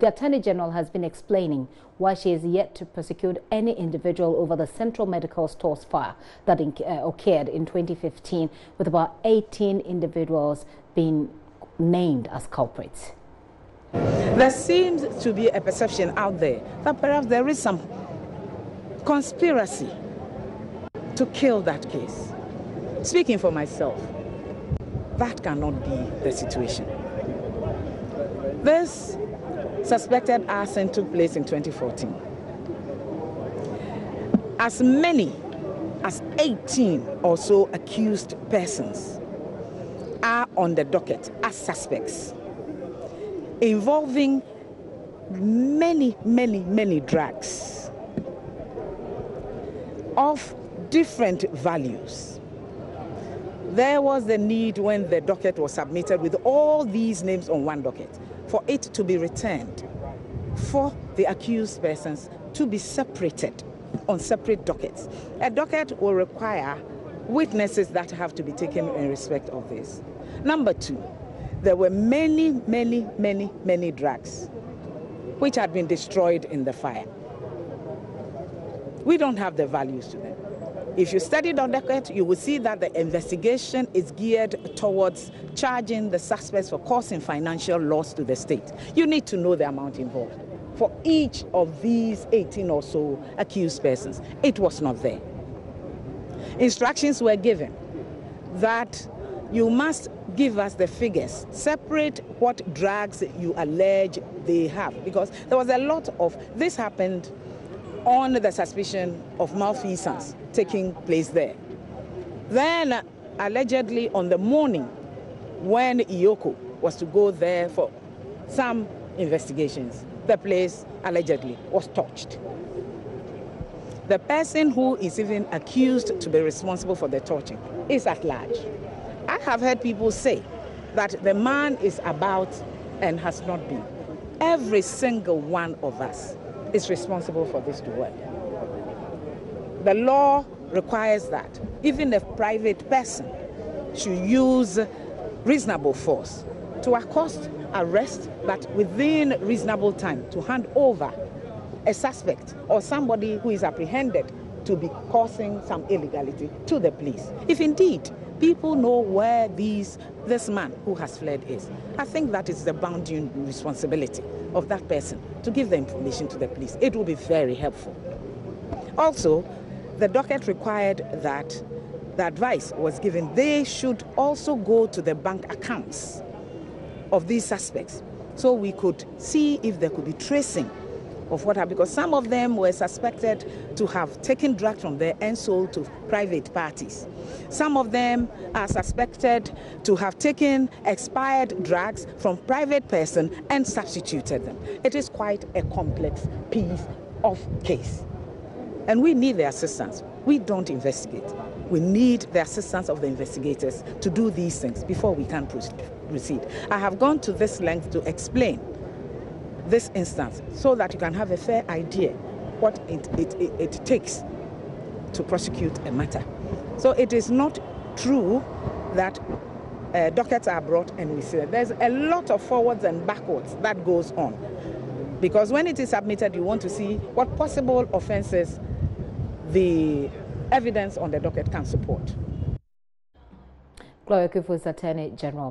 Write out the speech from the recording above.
The Attorney General has been explaining why she is yet to prosecute any individual over the Central Medical Stores fire that occurred in 2015, with about 18 individuals being named as culprits. There seems to be a perception out there that perhaps there is some conspiracy to kill that case. Speaking for myself, that cannot be the situation. This suspected arson took place in 2014. As many as 18 or so accused persons are on the docket as suspects, involving many drugs of different values. There was the need, when the docket was submitted with all these names on one docket, for it to be returned, for the accused persons to be separated on separate dockets. A docket will require witnesses that have to be taken in respect of this. Number two, there were many drugs which had been destroyed in the fire. We don't have the values to them. If you study the docket, you will see that the investigation is geared towards charging the suspects for causing financial loss to the state. You need to know the amount involved. For each of these 18 or so accused persons, it was not there. Instructions were given that you must give us the figures, separate what drugs you allege they have, because there was a lot of this happened on the suspicion of malfeasance taking place there. Then, allegedly on the morning when Iyoko was to go there for some investigations, the place allegedly was torched. The person who is even accused to be responsible for the torching is at large. I have heard people say that the man is about and has not been. Every single one of us is responsible for this to work. The law requires that even a private person should use reasonable force to accost, arrest, but within reasonable time to hand over a suspect or somebody who is apprehended to be causing some illegality to the police. If indeed people know where this man who has fled is, I think that is the bounding responsibility of that person to give the information to the police. It will be very helpful. Also, the docket required that the advice was given they should also go to the bank accounts of these suspects so we could see if there could be tracing of what happened, because some of them were suspected to have taken drugs from there and sold to private parties. Some of them are suspected to have taken expired drugs from private person and substituted them. It is quite a complex piece of case. And we need their assistance. We don't investigate. We need the assistance of the investigators to do these things before we can proceed. I have gone to this length to explain this instance so that you can have a fair idea what it takes to prosecute a matter. So it is not true that dockets are brought and we see that. There's a lot of forwards and backwards that goes on, because when it is submitted, you want to see what possible offenses the evidence on the docket can support. Gloria Kufu's Attorney General.